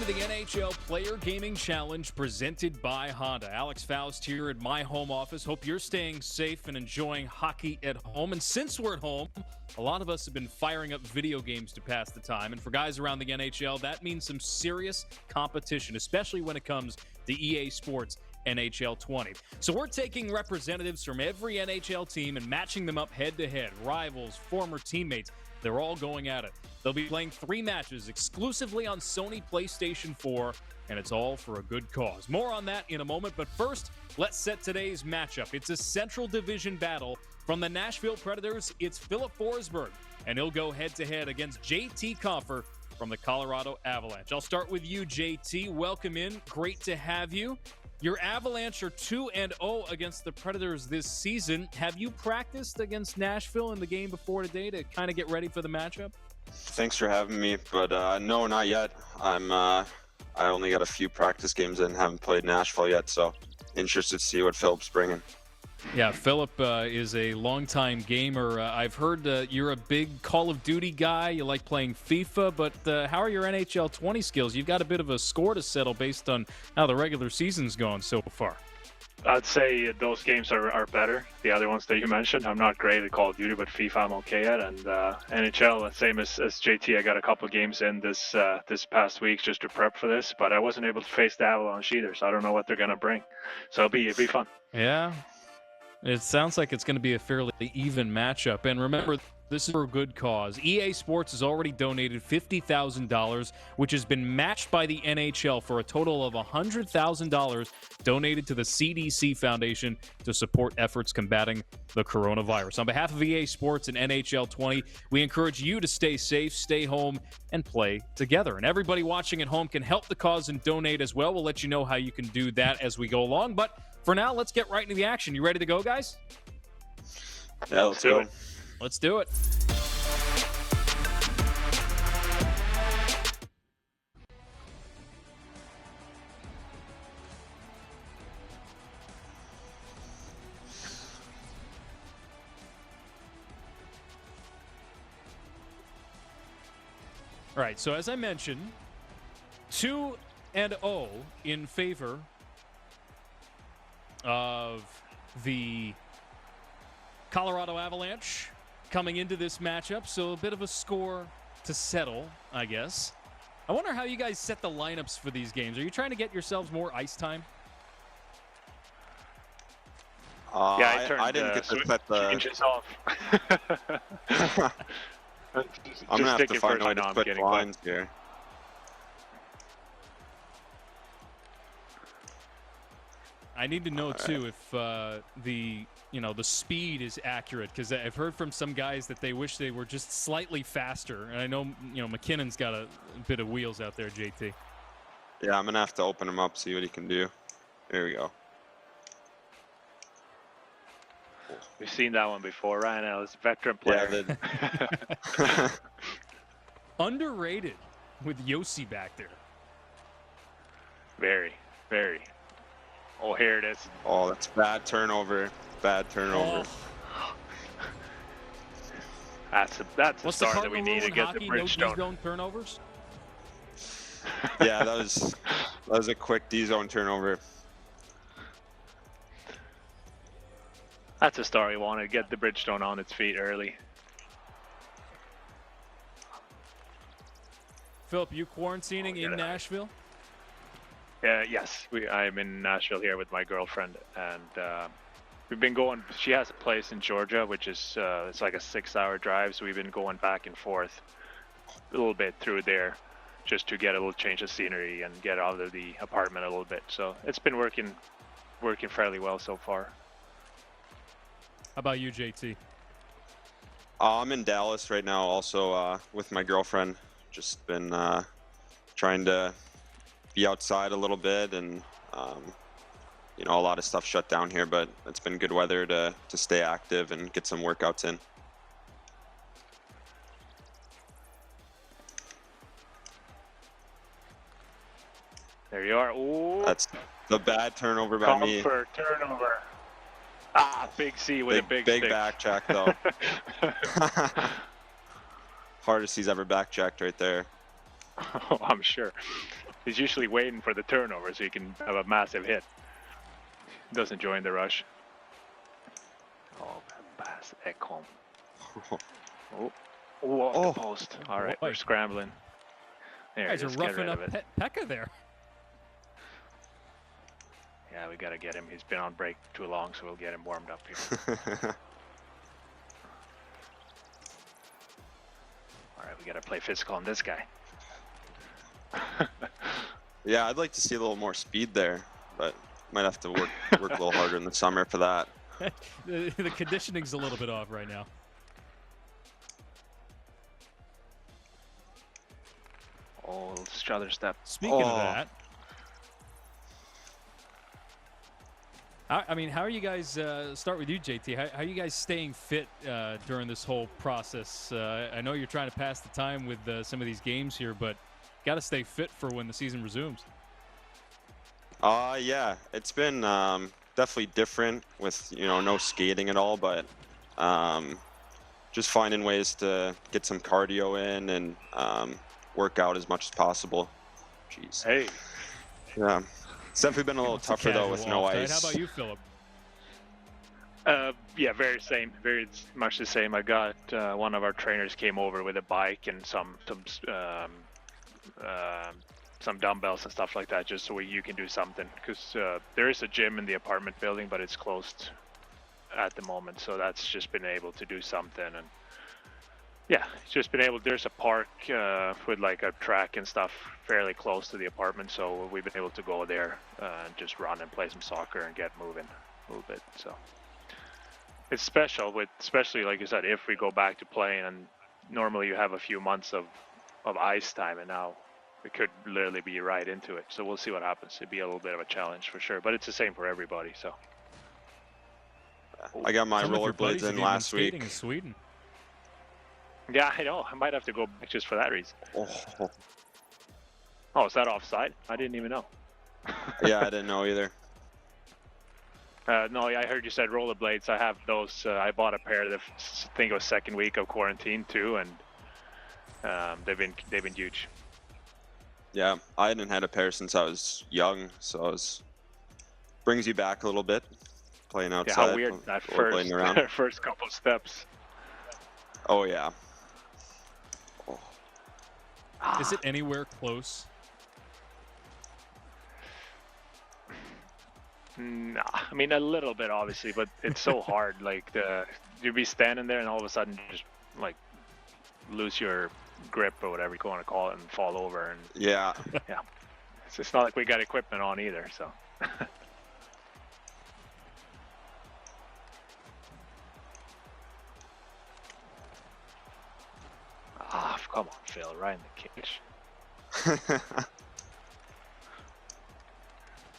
to the NHL Player Gaming Challenge presented by Honda. Alex Faust here at my home office. Hope you're staying safe and enjoying hockey at home. And since we're at home, a lot of us have been firing up video games to pass the time. And for guys around the NHL, that means some serious competition, especially when it comes to EA Sports NHL 20. So we're taking representatives from every NHL team and matching them up head-to-head. Rivals, former teammates, they're all going at it. They'll be playing 3 matches exclusively on Sony PlayStation 4, and it's all for a good cause. More on that in a moment, but first, let's set today's matchup. It's a Central Division battle. From the Nashville Predators, it's Filip Forsberg, and he'll go head-to-head against JT Compher from the Colorado Avalanche. I'll start with you, JT. Welcome in. Great to have you. Your Avalanche are 2-0 against the Predators this season. Have you practiced against Nashville in the game before today to kind of get ready for the matchup? Thanks for having me, but no, not yet. I only got a few practice games and haven't played Nashville yet, so interested to see what Filip's bringing. Yeah, Filip is a longtime gamer. I've heard you're a big Call of Duty guy. You like playing FIFA, but how are your NHL 20 skills? You've got a bit of a score to settle based on how the regular season's gone so far. I'd say those games are better. The other ones that you mentioned, I'm not great at Call of Duty, but FIFA I'm okay at. And NHL, same as JT, I got a couple of games in this past week just to prep for this, but I wasn't able to face the Avalanche either, so I don't know what they're going to bring. So it'll be fun. Yeah. It sounds like it's going to be a fairly even matchup. And remember, this is for a good cause. EA Sports has already donated $50,000, which has been matched by the NHL for a total of $100,000 donated to the CDC Foundation to support efforts combating the coronavirus. On behalf of EA Sports and NHL 20, we encourage you to stay safe, stay home, and play together. And everybody watching at home can help the cause and donate as well. We'll let you know how you can do that as we go along. But for now, let's get right into the action. You ready to go, guys? Yeah, let's go. Let's do it. All right, so as I mentioned, 2-0 in favor of the Colorado Avalanche coming into this matchup, so a bit of a score to settle, I guess. I wonder how you guys set the lineups for these games. Are you trying to get yourselves more ice time? I didn't get to set the changes off. I'm gonna have to find a way to put lines here. I need to know too if the speed is accurate, because I've heard from some guys that they wish they were just slightly faster. And I know McKinnon's got a bit of wheels out there, JT. Yeah, I'm gonna have to open him up, see what he can do. There we go. We've seen that one before. Ryan Ellis, veteran player. Yeah, underrated with Yossi back there. Very, very. Oh, here it is. Oh, that's bad turnover. Bad turnover. Oh. That's a start that we need to get the bridge no D-zone turnovers? Yeah, that was a quick D-zone turnover. That's a star we want to get the Bridgestone on its feet early. Filip, you quarantining in Nashville? Yes, I'm in Nashville here with my girlfriend, and we've been going. She has a place in Georgia, which is it's like a 6-hour drive, so we've been going back and forth a little bit through there, just to get a little change of scenery and get out of the apartment a little bit. So it's been working fairly well so far. How about you, JT? I'm in Dallas right now, also with my girlfriend. Just been trying to be outside a little bit, and a lot of stuff shut down here, but it's been good weather to stay active and get some workouts in. There you are. Ooh. That's the bad turnover by me. Compher turnover. Ah, big C with a big stick. back check though. Hardest he's ever back checked right there. Oh, I'm sure. He's usually waiting for the turnover so he can have a massive hit. Doesn't join the rush. Oh, pass Ekholm. Off the post. All right, we're scrambling. There, you guys are roughing up Pekka there. Yeah, we got to get him. He's been on break too long, so we'll get him warmed up here. All right, we got to play physical on this guy. Yeah, I'd like to see a little more speed there, but might have to work a little harder in the summer for that. The conditioning's a little bit off right now. Oh, Strother step. Speaking of that, I mean, how are you guys, start with you, JT, how are you guys staying fit during this whole process? I know you're trying to pass the time with some of these games here, but got to stay fit for when the season resumes. Yeah, it's been definitely different with, no skating at all, but just finding ways to get some cardio in and work out as much as possible. Jeez. Hey. Yeah. It's definitely been a little tougher though with no ice. Right? How about you, Philip? Yeah, very much the same. I got one of our trainers came over with a bike and some dumbbells and stuff like that, just so you can do something. Because there is a gym in the apartment building, but it's closed at the moment. So that's just been able to do something. And yeah, it's just been able. There's a park with like a track and stuff fairly close to the apartment, so we've been able to go there and just run and play some soccer and get moving a little bit. So it's special, especially like you said, if we go back to playing, and normally you have a few months of ice time, and now we could literally be right into it. So we'll see what happens. It'd be a little bit of a challenge for sure, but it's the same for everybody. So I got my rollerblades in last week. In Sweden. Yeah, I know. I might have to go back just for that reason. Oh, is that offside? I didn't even know. Yeah, I didn't know either. No, I heard you said rollerblades. I have those. I bought a pair. I think it was second week of quarantine too, and they've been huge. Yeah, I hadn't had a pair since I was young, so it brings you back a little bit playing outside. Yeah, how weird that first couple of steps. Oh yeah. Is it anywhere close? Nah, I mean a little bit obviously, but it's so hard. Like you'd be standing there and all of a sudden just like lose your grip or whatever you want to call it and fall over. And yeah. Yeah, it's not like we got equipment on either, so. Come on, Phil, right in the cage.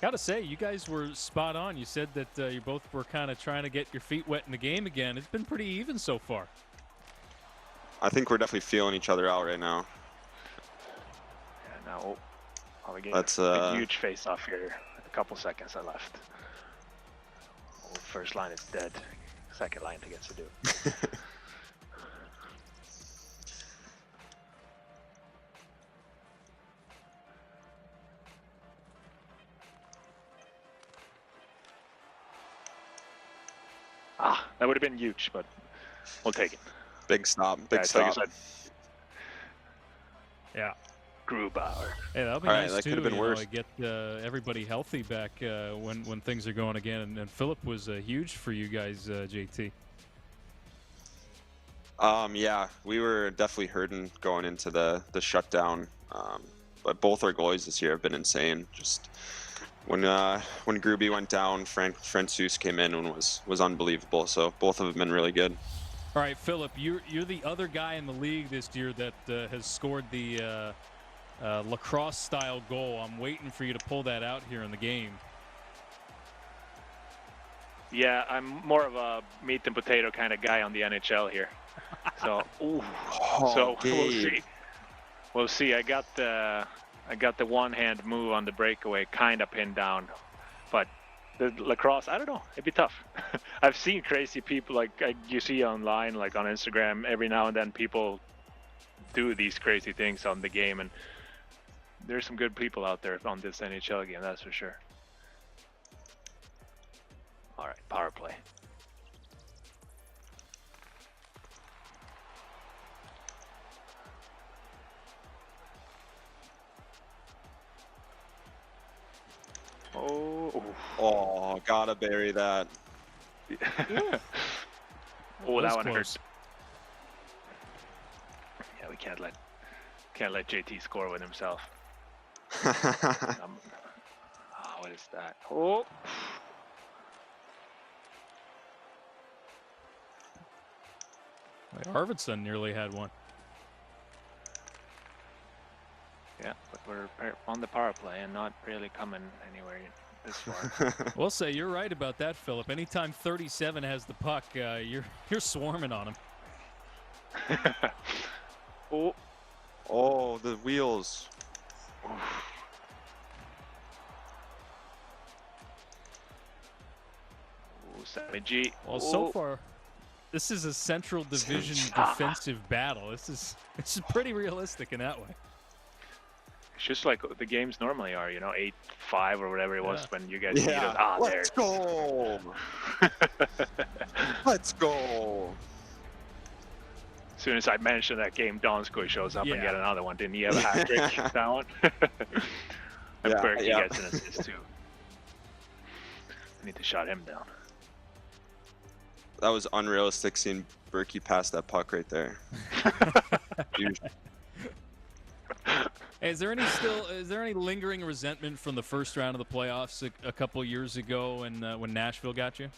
Gotta say, you guys were spot on. You said that you both were kind of trying to get your feet wet in the game again. It's been pretty even so far. I think we're definitely feeling each other out right now. Yeah, now we get a huge face-off here. A couple seconds are left. First line is dead. Second line gets to do it. That would have been huge, but we'll take it. Big stop. Big stop. Yeah. Grubauer. Hey, that'll be nice that too. Could have been worse. Get everybody healthy back when things are going again. And Philip was huge for you guys, JT. Yeah, we were definitely hurting going into the shutdown. But both our goalies this year have been insane. Just when Gruby went down, Francouz came in and was unbelievable. So both of them been really good. All right, Philip, you're the other guy in the league this year that has scored the lacrosse-style goal. I'm waiting for you to pull that out here in the game. Yeah, I'm more of a meat and potato kind of guy on the NHL here. So, we'll see. We'll see. I got the one-hand move on the breakaway kind of pinned down, but the lacrosse, I don't know. It'd be tough. I've seen crazy people like you see online, like on Instagram, every now and then people do these crazy things on the game, and there's some good people out there on this NHL game, that's for sure. All right, power play. Oh, gotta bury that. Oh, that one close. hurt. Yeah, we can't let JT score with himself. What is that? Oh. Arvidsson nearly had one. Yeah, but we're on the power play and not really coming anywhere this far. We'll say you're right about that, Philip. Anytime 37 has the puck, you're swarming on him. Oh, the wheels. Sammy G. Well, so far, this is a Central Division defensive battle. This is pretty realistic in that way. It's just like the games normally are, 8-5 or whatever it was when you guys beat us. Let's go. Let's go. As soon as I mention that game, Donskoy shows up and get another one. Didn't he have a hat trick? That one? And Berkey gets an assist too. I need to shut him down. That was unrealistic seeing Berkey pass that puck right there. Hey, is there any lingering resentment from the first round of the playoffs a couple years ago when Nashville got you?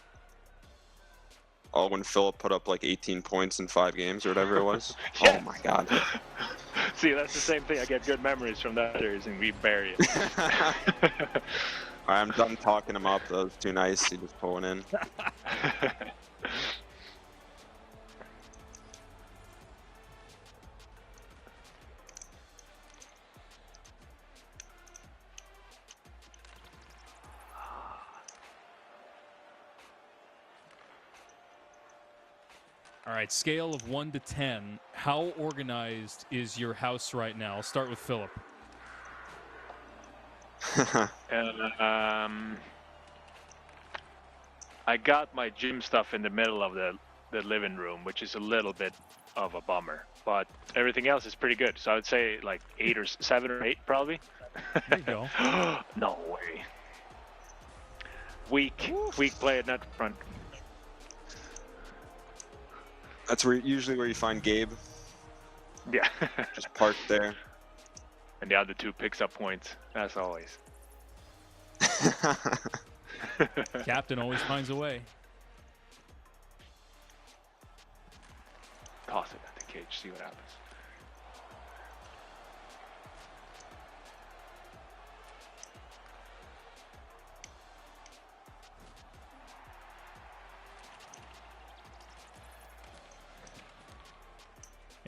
Oh, when Philip put up like 18 points in 5 games or whatever it was. Yes. Oh my God. See, that's the same thing. I get good memories from that series, and we bury it. Alright, I'm done talking him up. That was too nice. He just pulling in. All right, scale of 1 to 10. How organized is your house right now? I'll start with Philip. I got my gym stuff in the middle of the living room, which is a little bit of a bummer, but everything else is pretty good. So I would say like 7 or 8 probably. There you go. No way. Weak play at net front. That's usually where you find Gabe. Yeah. Just parked there. And the other 2 picks up points, as always. Captain always finds a way. Toss it at the cage, see what happens.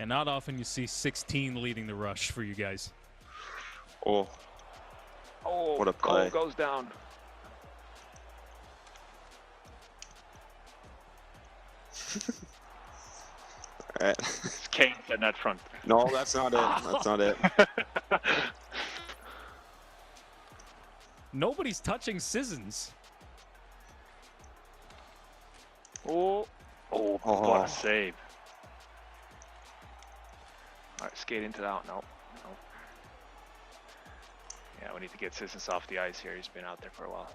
And not often you see 16 leading the rush for you guys. Oh, what a play. Cole goes down. All right. It's Kane at net front. No, that's not it. That's not it. Nobody's touching Sissons. What a save. All right, skate into that. No. Yeah, we need to get Sissons off the ice here. He's been out there for a while.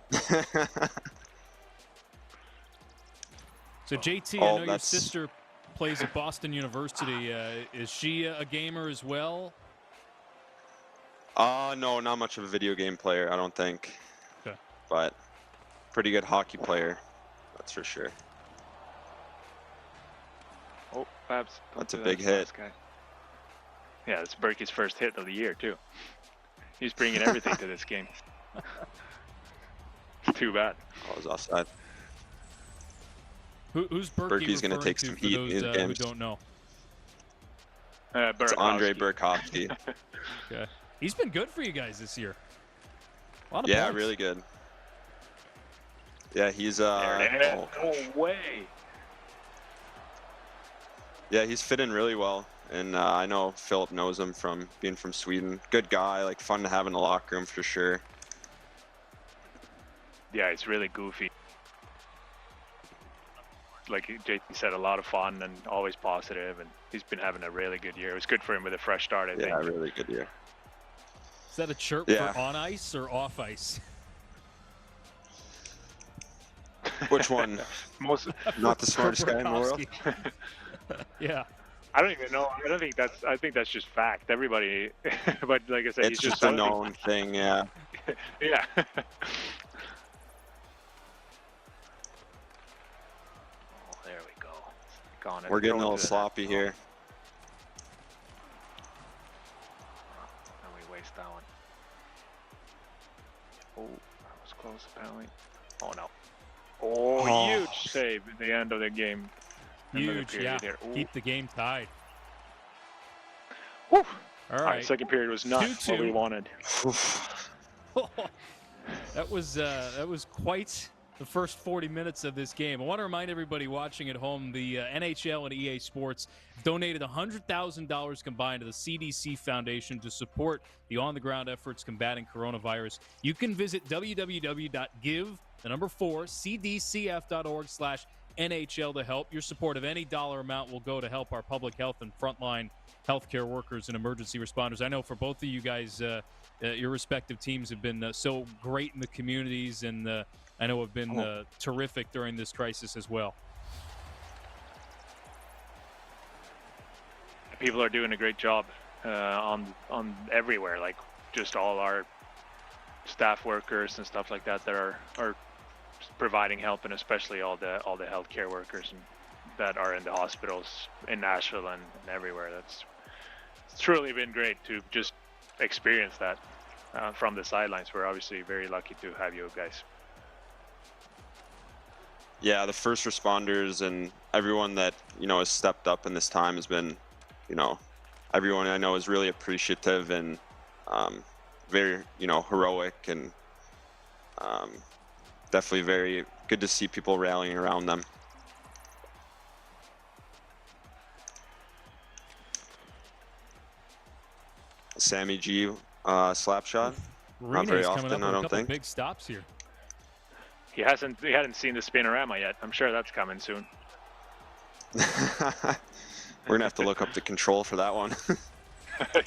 So JT, I know your sister plays at Boston University. Is she a gamer as well? No, not much of a video game player, I don't think. Okay. But pretty good hockey player, that's for sure. Oh, Babs. That's a big hit. Guy. Yeah, it's Berkey's first hit of the year, too. He's bringing everything to this game. Too bad. Oh, it was offside. Who's Berkey's going to take some heat in his games. Who don't know? It's Andre Burakovsky. Okay. He's been good for you guys this year. A lot of points. Really good. Yeah, he's No way. Yeah, he's fit in really well. and I know Philip knows him from being from Sweden. Good guy, like fun to have in the locker room for sure. Yeah, it's really goofy. Like JT said, a lot of fun and always positive, and he's been having a really good year. It was good for him with a fresh start, I think. Yeah, really good year. Is that a chirp Yeah. for on ice or off ice? Which one? Not the smartest guy in the world. Yeah. I don't even know. I think that's just fact. Everybody, but like I said, It's he's just a known thing, yeah. Yeah. Oh, there we go. Gone. We're getting a little sloppy here. And we waste that one. Oh, that was close apparently. Oh no. Oh, huge save at the end of the game. Huge, yeah. Keep the game tied. Whew. All right. Second period was not 2-2. what we wanted. That was quite the first 40 minutes of this game. I want to remind everybody watching at home, the NHL and EA Sports donated $100,000 combined to the CDC Foundation to support the on-the-ground efforts combating coronavirus. You can visit www.give4cdcf.org/NHL to help. Your support of any dollar amount will go to help our public health and frontline healthcare workers and emergency responders. I know for both of you guys, your respective teams have been so great in the communities, and I know have been terrific during this crisis as well. People are doing a great job on everywhere, like just all our staff workers and stuff like that are providing help, and especially all the healthcare workers that are in the hospitals in Nashville and everywhere. It's truly been great to just experience that from the sidelines. We're obviously very lucky to have you guys. Yeah, the first responders and everyone that, has stepped up in this time has been, everyone I know is really appreciative and very, heroic, and definitely very good to see people rallying around them. Sammy G slap shot. Not very often, I don't think. Big stops here. He hadn't seen the spinorama yet. I'm sure that's coming soon. We're gonna have to look up the control for that one.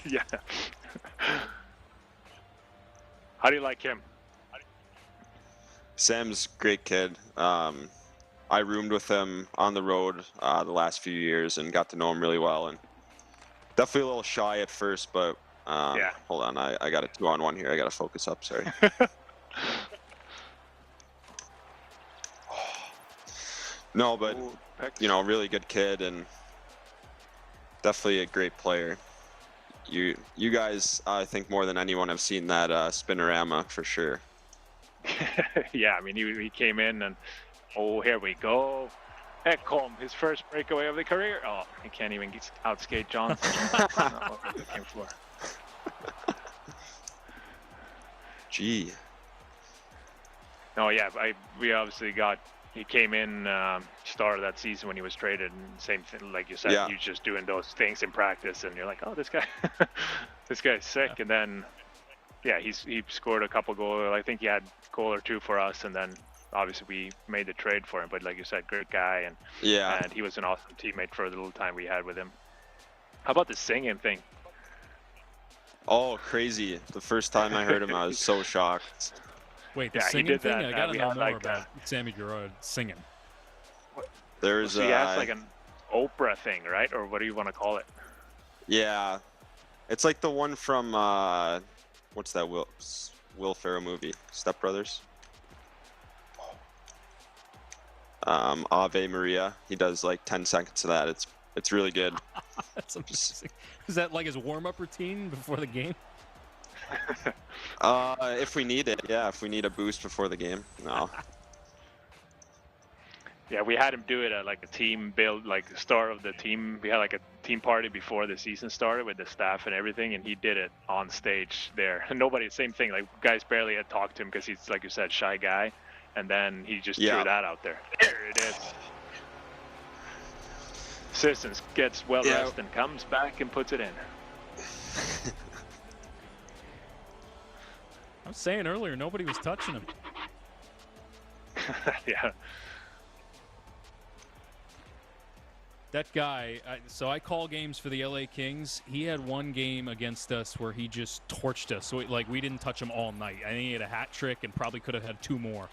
Yeah. How do you like him? Sam's a great kid. I roomed with him on the road the last few years and got to know him really well, and definitely a little shy at first, but yeah. Hold on, I got a 2-on-1 here. I got to focus up, sorry. No, but, really good kid and definitely a great player. You guys, I think more than anyone, have seen that spinorama for sure. Yeah, I mean, he came in and, here we go. Ekholm, his first breakaway of the career. Oh, he can't even outskate Johnson. For. Gee. No, yeah, we obviously he came in start of that season when he was traded, and same thing, like you said, yeah. He was just doing those things in practice, and you're like, oh, this guy, this guy's sick. Yeah. And then, yeah, he scored a couple goals. I think he had a goal or two for us, and then obviously we made the trade for him. But like you said, great guy, and he was an awesome teammate for the little time we had with him. How about the singing thing? Oh, crazy! The first time I heard him, I was so shocked. Wait, the singing thing? I gotta know more about Sammy Girard singing. There's he has like an Oprah thing, right? Or what do you want to call it? Yeah, it's like the one from what's that Will Ferrell movie? Step Brothers. Ave Maria. He does like 10 seconds of that. It's really good. That's amazing. Is that like his warm-up routine before the game? If we need it, yeah. If we need a boost before the game, no. Yeah, we had him do it at like a team build, like the start of the team. We had like a team party before the season started with the staff and everything, and he did it on stage there. And nobody, same thing. Like guys barely had talked to him because he's, like you said, shy guy, and then he just threw that out there. There it is. Sissons gets well Yeah. rested and comes back and puts it in. I was saying earlier, nobody was touching him. Yeah. That guy, so I call games for the LA Kings. He had one game against us where he just torched us. So, we didn't touch him all night. I think he had a hat trick and probably could have had 2 more.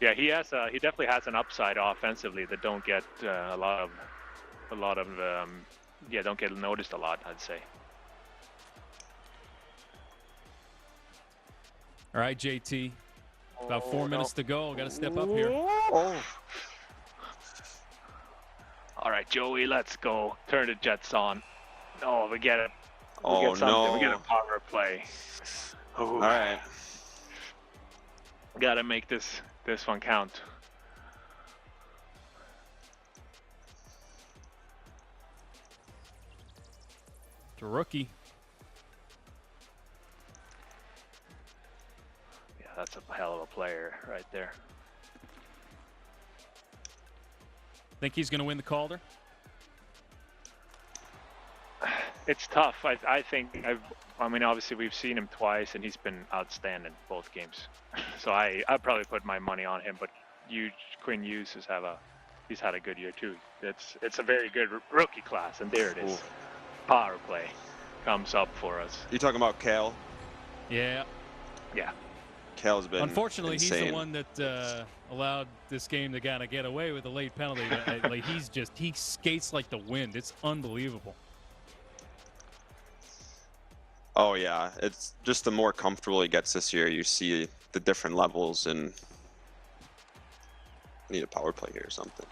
Yeah, he definitely has an upside offensively that don't get don't get noticed a lot, I'd say. All right, JT. About 4 minutes to go. Got to step up here. Oh. All right, Joey, let's go. Turn the Jets on. Oh, we get it. Oh, get something. no. We get a power play. Ooh. All right. Got to make this one count. It's a rookie. Yeah, that's a hell of a player right there. Think he's going to win the Calder? It's tough. I think I mean, obviously we've seen him twice, and he's been outstanding both games. So I'd probably put my money on him. But Quinn Hughes he's had a good year too. It's a very good rookie class, and there it is. Ooh. Power play comes up for us. You talking about Kale? Yeah. Yeah. Kale's been Unfortunately, insane. he's the one that allowed this game to kind of get away with a late penalty. He skates like the wind. It's unbelievable. Oh yeah, it's just the more comfortable he gets this year, you see the different levels, and need a power play here or something.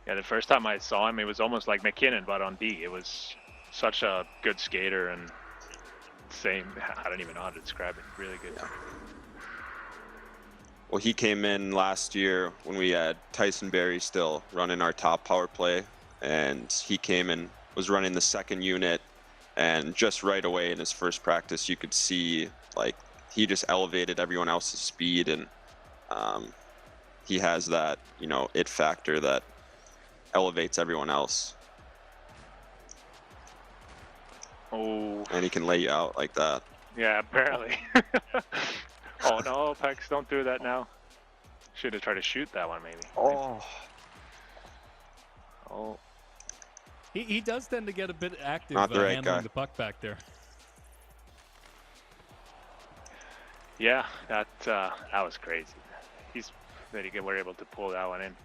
Yeah, the first time I saw him, it was almost like McKinnon, but on D. It was such a good skater, and I don't even know how to describe it. Really good. Yeah. Well, he came in last year when we had Tyson Berry still running our top power play, and he came and was running the second unit. And just right away in his first practice, you could see he just elevated everyone else's speed, and he has that it factor that elevates everyone else. Oh. And he can lay you out like that. Yeah, apparently. Oh no, Pex, don't do that now. Should have tried to shoot that one maybe. Oh. Oh. He does tend to get a bit active handling the puck back there. Yeah, that was crazy. He's very good. We're able to pull that one in.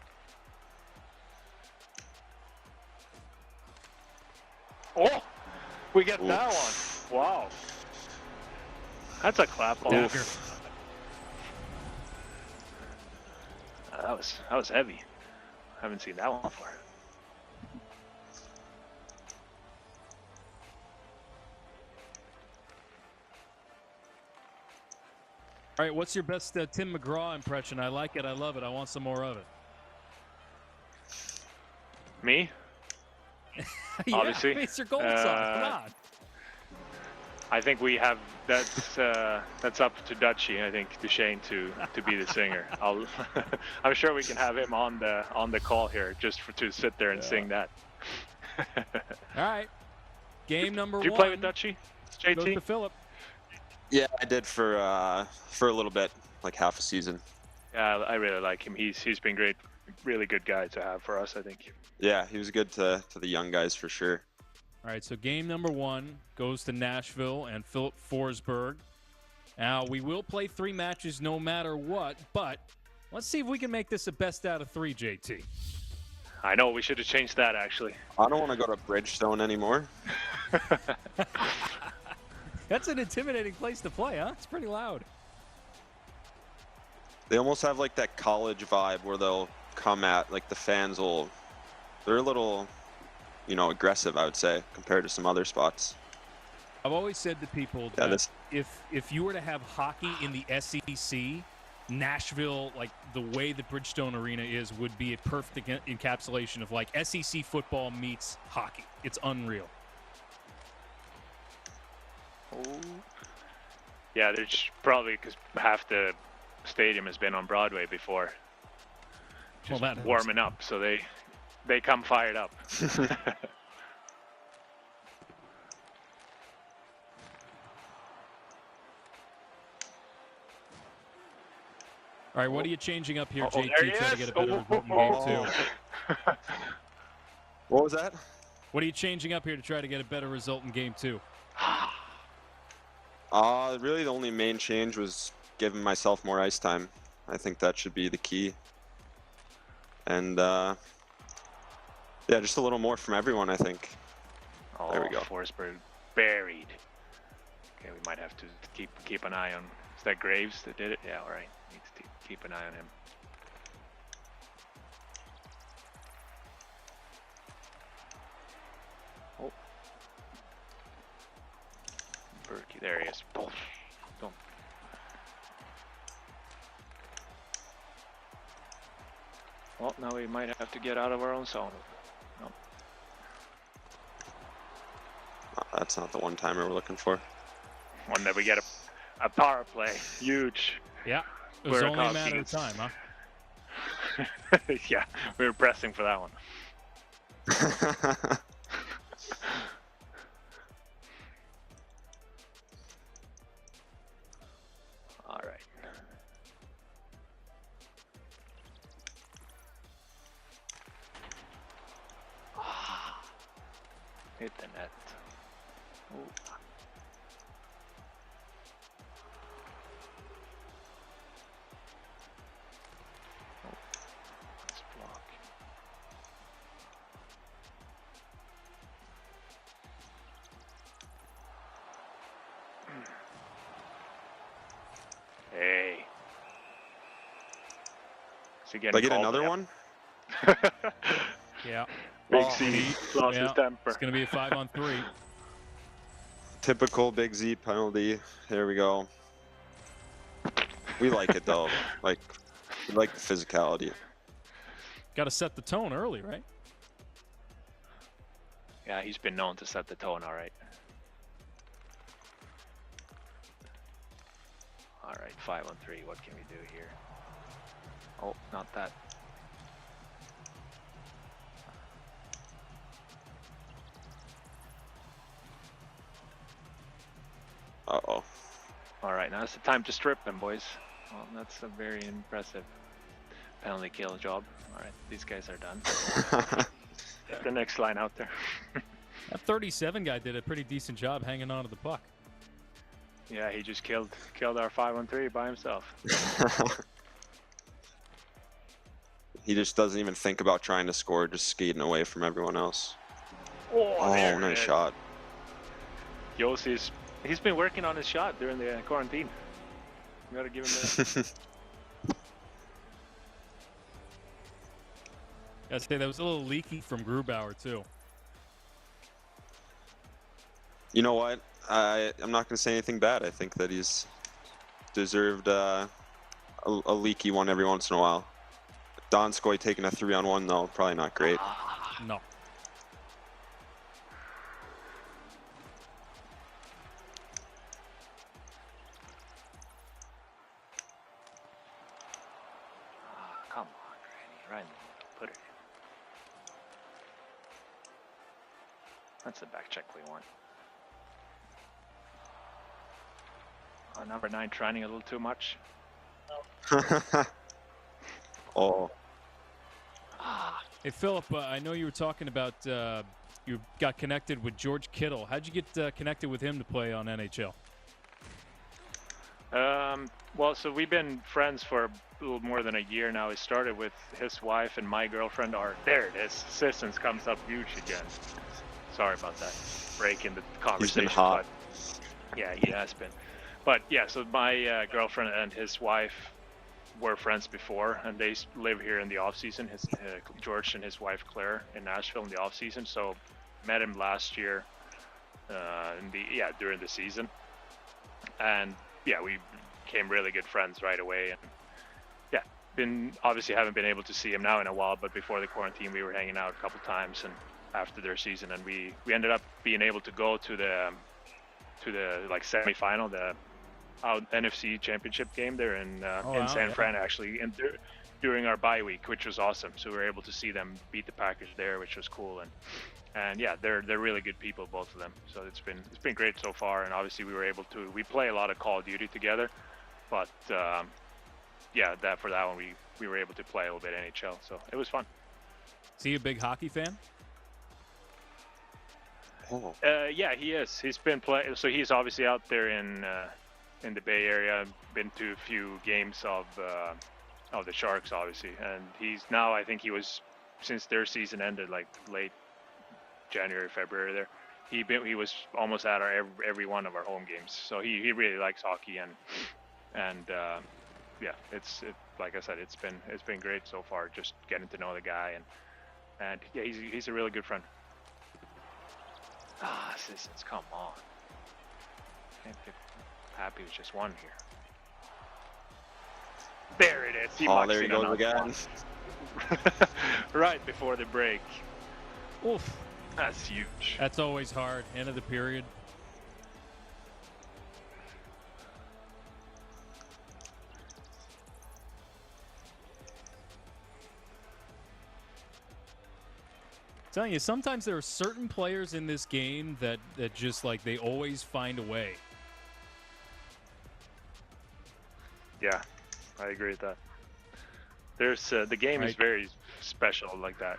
Oh, we get that one. Wow, that's a clap off. That was heavy. Haven't seen that one before. All right, what's your best Tim McGraw impression? I like it. I love it. I want some more of it. Me? Yeah, obviously. It's your gold sauce. Come on. I think we have that's up to Dutchy. I think Duchesne to be the singer. I'm sure we can have him on the call here just to sit there and sing that. All right. Game number 1. Did you play with Dutchy? JT? Goes to Philip. Yeah, I did for a little bit, like half a season. Yeah, I really like him. He's been great, really good guy to have for us, I think. Yeah, he was good to the young guys for sure. All right, so game number 1 goes to Nashville and Filip Forsberg. Now, we will play 3 matches no matter what, but let's see if we can make this a best out of 3, JT. I know, we should have changed that, actually. I don't want to go to Bridgestone anymore. That's an intimidating place to play, huh? It's pretty loud. They almost have like that college vibe where they'll come at, the fans they're a little, aggressive, I would say, compared to some other spots. I've always said to people that if you were to have hockey in the SEC, Nashville, the way the Bridgestone Arena is, would be a perfect encapsulation of SEC football meets hockey. It's unreal. Oh. Yeah, there's probably because half the stadium has been on Broadway before. just that helps. warming up, so they come fired up. All right, what are you changing up here, Oh, JT, there he to try to is. get a better result in game two? What was that? What are you changing up here to try to get a better result in game two? Really the only main change was giving myself more ice time. I think that should be the key. And yeah, just a little more from everyone, I think. Oh, there we go. Forsberg buried. Okay, we might have to keep an eye on. Is that Graves that did it? Yeah, all right. Needs to keep an eye on him. Oh, Berkey, there he is. Boom. Boom. Well, now we might have to get out of our own zone. No. That's not the one-timer we're looking for. One that we get a power play. Huge. Yeah, it was only a matter of time, huh? Yeah, we were pressing for that one. All right. Hit the net. Ooh. Nice block. Hey. Is he Did I getting get called another yet? one? Yeah, Big C lost his temper. it's going to be a 5-on-3. Typical Big Z penalty. There we go. We like it though. Like, we like the physicality. Got to set the tone early, right? Yeah, he's been known to set the tone, all right. All right, 5-on-3. What can we do here? Oh, not that. Uh-oh. All right, now it's the time to strip him, boys. Well, that's a very impressive penalty kill job. All right, these guys are done. Get the next line out there. That 37 guy did a pretty decent job hanging on to the puck. Yeah, he just killed our 5-on-3 by himself. He just doesn't even think about trying to score, just skating away from everyone else. Oh, there it nice is. shot. Yossi's, he's been working on his shot during the quarantine. We gotta give him that. I'd say that was a little leaky from Grubauer, too. You know what? I'm not going to say anything bad. I think that he's deserved a leaky one every once in a while. Donskoy taking a 3-on-1 though, probably not great. No. Come on, Granny, right in the middle. Put it in. That's the back check we want. Number 9 trying a little too much. Oh. Hey, Philip, I know you were talking about you got connected with George Kittle. How'd you get connected with him to play on NHL? Well, so we've been friends for a little more than a year now. It started with his wife and my girlfriend. There it is. Assistance comes up huge again. Sorry about that. Break in the conversation. He's been hot. But, yeah, he has been. But yeah, so my girlfriend and his wife were friends before, and they live here in the off season. His George and his wife Claire in Nashville in the off season. So met him last year, during the season, and yeah, we became really good friends right away. And yeah, haven't been able to see him now in a while, but before the quarantine we were hanging out a couple times, and after their season, and we ended up being able to go to the like semifinal, the NFC championship game there in San Fran actually, and during our bye week, which was awesome. So we were able to see them beat the Packers there, which was cool. And yeah, they're really good people, both of them. So it's been great so far. And obviously we play a lot of Call of Duty together, but yeah, for that one we were able to play a little bit NHL. So it was fun. Is he a big hockey fan? Oh. Yeah, he is. He's been playing. So he's obviously out there in the Bay Area. Been to a few games of the Sharks, obviously, and he's now. I think he was, since their season ended, like late January, February. There, he was almost at every one of our home games. So he really likes hockey, and yeah, it's like I said, it's been great so far. Just getting to know the guy, and yeah, he's a really good friend. Citizens, come on. Can't get happy with just one here. There it is. There he goes again. Right before the break. Oof. That's huge. That's always hard. End of the period. Telling you, sometimes there are certain players in this game that just like they always find a way. Yeah, I agree with that. There's the game is very special like that.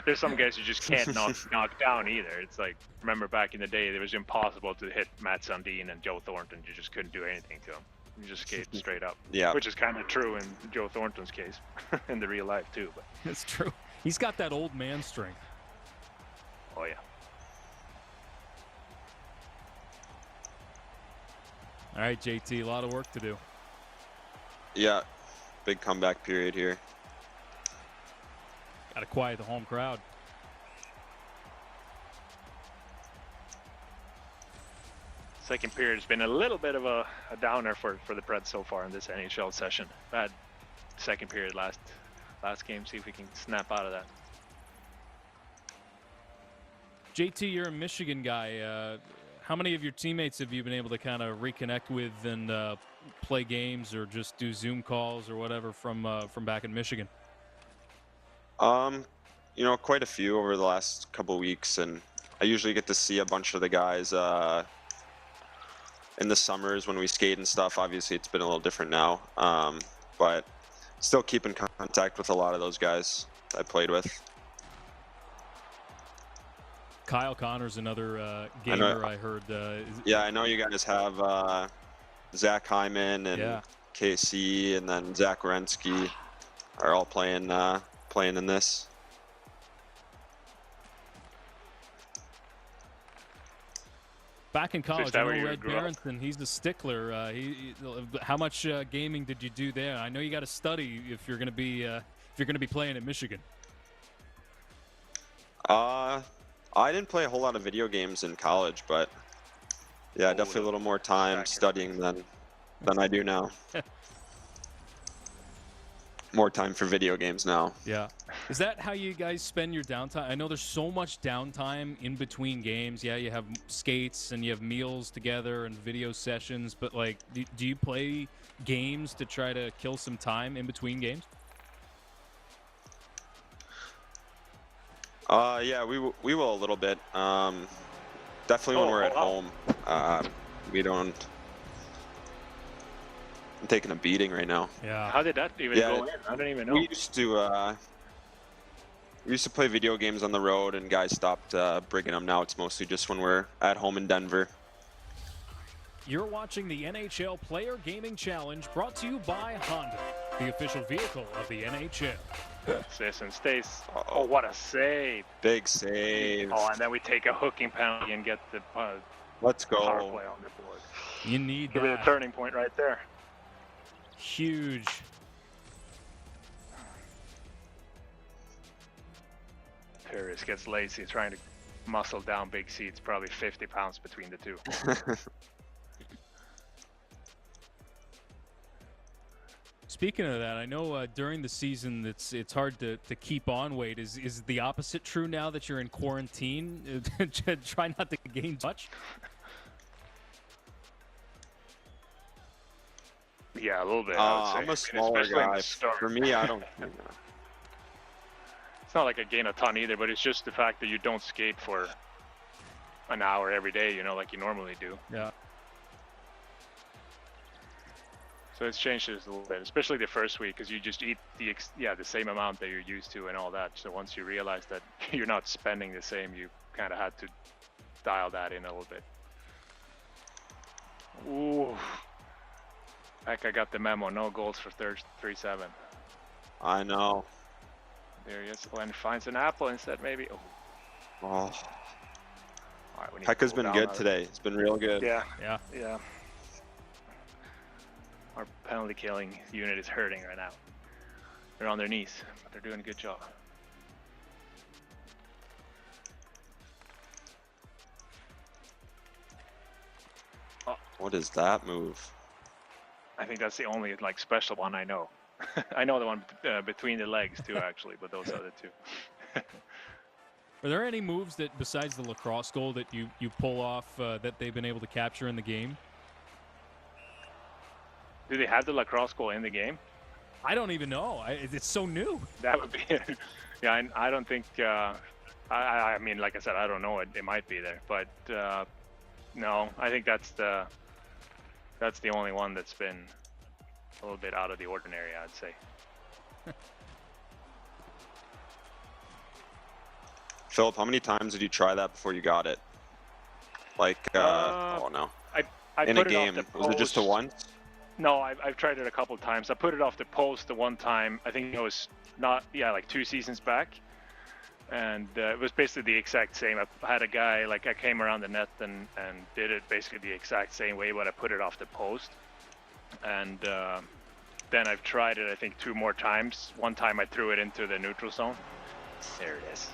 There's some guys you just can't knock down either. It's like, remember back in the day, it was impossible to hit Matt Sundin and Joe Thornton. You just couldn't do anything to them. You just skate straight up. Yeah. Which is kind of true in Joe Thornton's case, in the real life too. But it's true. He's got that old man strength. Oh yeah. All right, JT, a lot of work to do. Yeah, big comeback period here. Got to quiet the home crowd. Second period has been a little bit of a downer for the Preds so far in this NHL session. Bad second period last game. See if we can snap out of that. JT, you're a Michigan guy. How many of your teammates have you been able to kind of reconnect with and play games or just do Zoom calls or whatever from back in Michigan? You know, quite a few over the last couple of weeks, and I usually get to see a bunch of the guys in the summers when we skate and stuff. Obviously, it's been a little different now, but still keep in contact with a lot of those guys I played with. Kyle Connor's another gamer, I heard. Yeah, I know you guys have Zach Hyman and KC, and then Zach Wierenski are all playing in this. Back in college, I know Red Berenson, he's a stickler. How much gaming did you do there? I know you got to study if you're going to be playing at Michigan. I didn't play a whole lot of video games in college, but yeah, definitely a little more time studying than I do now. More time for video games now. Yeah. Is that how you guys spend your downtime? I know there's so much downtime in between games. Yeah, you have skates and you have meals together and video sessions, but like, do you play games to try to kill some time in between games? Yeah, we will a little bit. Definitely when we're at home. We don't. I'm taking a beating right now. Yeah. How did that even go in? I don't even know. We used to play video games on the road, and guys stopped bringing them. Now it's mostly just when we're at home in Denver. You're watching the NHL Player Gaming Challenge, brought to you by Honda, the official vehicle of the NHL. Sisson stays. Oh, what a save! Big save. Oh, and then we take a hooking penalty and get the let's go power play on the board. You need that. Give it a turning point right there. Huge. Paris gets lazy trying to muscle down big seats, probably 50 pounds between the two. Speaking of that, I know during the season it's hard to keep on weight. Is the opposite true now that you're in quarantine? Try not to gain much? Yeah, a little bit. I would say. I'm a smaller especially in guy. the start. For me, I don't. It's not like I gain a ton either, but it's just the fact that you don't skate for an hour every day, you know, like you normally do. Yeah. So it's changed just a little bit, especially the first week, because you just eat the same amount that you're used to and all that. So once you realize that you're not spending the same, you kind of had to dial that in a little bit. Ooh. Heck, I got the memo. No goals for 3-7. I know. There he is. Glenn finds an apple instead, maybe. Oh. Oh. All right, we need Heck to has cool been down good on it. today. It's been real good. Yeah. Yeah. Yeah. Our penalty killing unit is hurting right now. They're on their knees, but they're doing a good job. Oh, What is that move? I think that's the only like special one I know. I know the one between the legs too, actually, but those are the two. Are there any moves that, besides the lacrosse goal, that you pull off that they've been able to capture in the game? Do they have the lacrosse goal in the game? I don't even know. It's so new. That would be, yeah. I don't think. I mean, like I said, I don't know. It might be there, but no. I think that's the only one that's been a little bit out of the ordinary, I'd say. Philip, how many times did you try that before you got it? Like, oh no. I In put a it off game, the was it just a post. once? No, I've tried it a couple of times. I put it off the post the one time. I think it was like 2 seasons back, and it was basically the exact same. I had a guy, like, I came around the net and did it basically the exact same way, but I put it off the post. And then I've tried it, I think, 2 more times. One time I threw it into the neutral zone. There it is.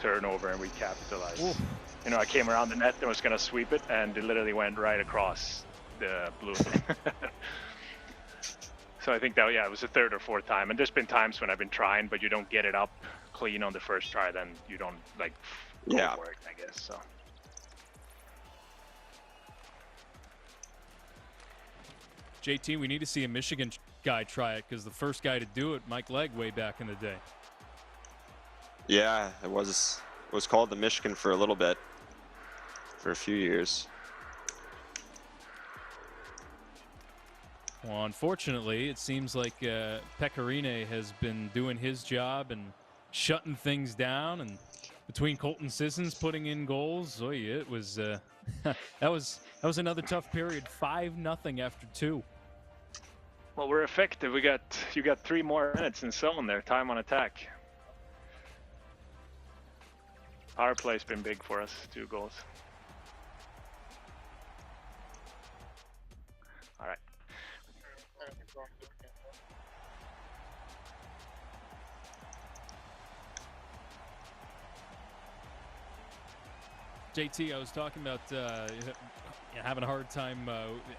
Turnover, and we capitalized. Ooh. You know, I came around the net and was gonna sweep it, and it literally went right across the blue. So I think that, yeah, it was the 3rd or 4th time. And there's been times when I've been trying, but you don't get it up clean on the first try, then you don't like go Yeah. for it, I guess. So JT, we need to see a Michigan guy try it, because the first guy to do it, Mike Legg, way back in the day. Yeah, it was called the Michigan for a little bit, for a few years. Well, unfortunately, it seems like Pecorine has been doing his job and shutting things down, and between Colton Sissons putting in goals, it was that was another tough period. 5-0 after 2. well, we're effective. You got 3 more minutes in zone there. Time on attack. Power play's been big for us. 2 goals. All right. JT, I was talking about having a hard time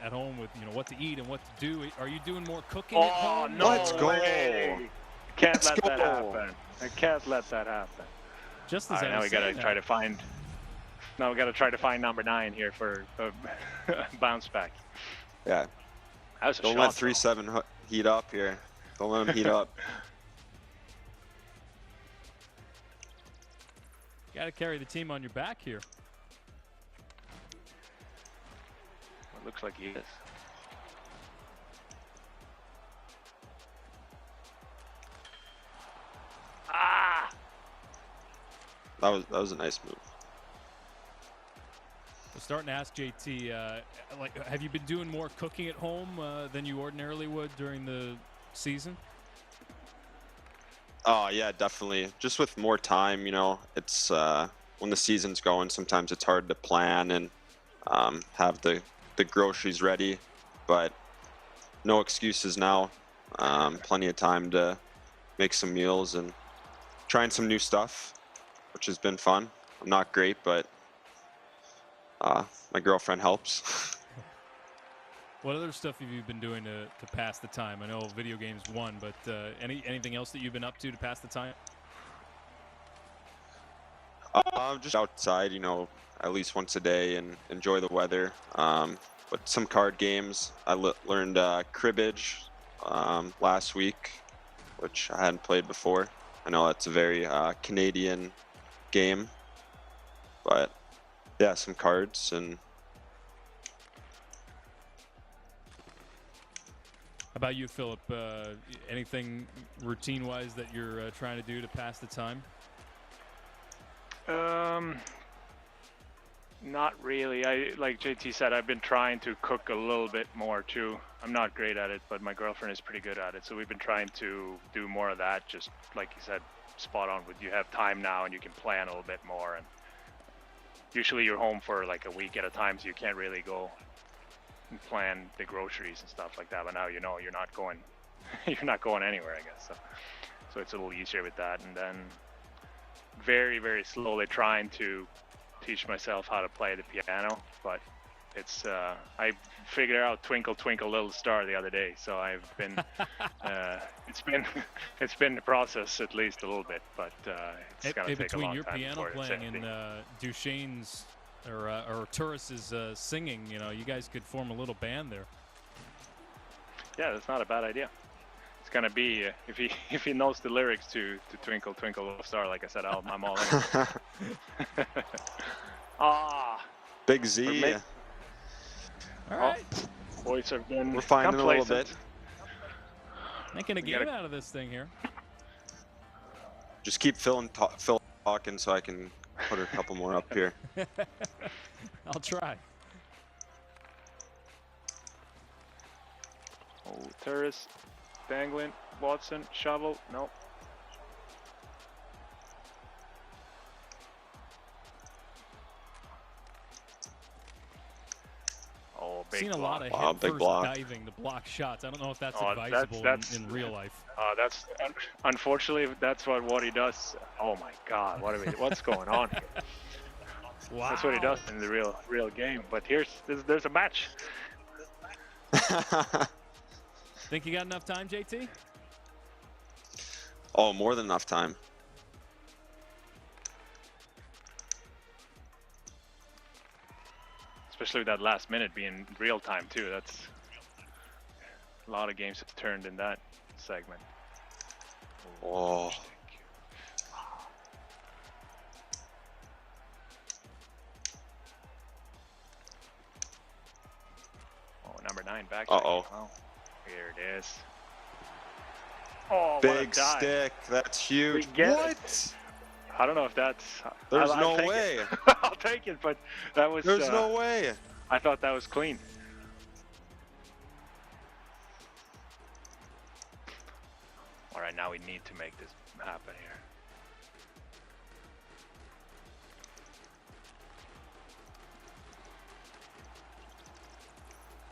at home with what to eat and what to do. Are you doing more cooking at home? No Let's go. way. Can't Let's let that go. happen. I can't let that happen. Just All as right, I now was we gotta saying try that. to find. Now we gotta try to find number 9 here for bounce back. Yeah. That was a Don't shot, let though. 3-7 heat up here. Don't let them heat up. Got to carry the team on your back here. It looks like he is. Ah! That was a nice move. I'm starting to ask JT, have you been doing more cooking at home than you ordinarily would during the season? Oh yeah, definitely. Just with more time, it's when the season's going, sometimes it's hard to plan and have the groceries ready, but no excuses now. Plenty of time to make some meals and trying some new stuff, which has been fun. I'm not great, but my girlfriend helps. What other stuff have you been doing to pass the time? I know video games one, but anything else that you've been up to pass the time? Just outside, at least once a day and enjoy the weather. but some card games. I learned cribbage last week, which I hadn't played before. I know that's a very Canadian game, but yeah, some cards. And How about you, Philip? Anything routine-wise that you're trying to do to pass the time? Not really. Like JT said, I've been trying to cook a little bit more too. I'm not great at it, but my girlfriend is pretty good at it. So we've been trying to do more of that. Just like you said, spot on. With you have time now and you can plan a little bit more. And usually you're home for like a week at a time, so you can't really go and plan the groceries and stuff like that. But now you know you're not going, you're not going anywhere, I guess. So it's a little easier with that. And then very, very slowly trying to teach myself how to play the piano, but it's I figured out Twinkle Twinkle Little Star the other day, so I've been it's been a process at least a little bit, but it's gonna take a long time. Between your piano playing and Duchesne's or Turris's singing, you know, you guys could form a little band there. Yeah, that's not a bad idea. It's gonna be if he knows the lyrics to Twinkle Twinkle Little Star, like I said, I'm all in. Big Z. All right. Boys have been We're finding a little bit. Making a game out of this thing here. Just keep Phil talking so I can put a couple more up here. I'll try. Oh, Turris, Banglin, Watson, Shovel, nope. Oh, big Seen a block. lot of Wow, head big first block. diving to block shots. I don't know if that's advisable in real life. That's unfortunately that's what he does. Oh my God, what's going on here? Wow. That's what he does in the real game. But there's a match. Think you got enough time, JT? Oh, more than enough time. Especially with that last minute being real time too. That's a lot of games have turned in that segment. Oh. Oh, number 9 back. Uh-oh. Oh, here it is. Oh, big stick. That's huge. What? I don't know if that's. There's no way. I'll take it, but that was. There's no way. I thought that was clean. All right, now we need to make this happen here.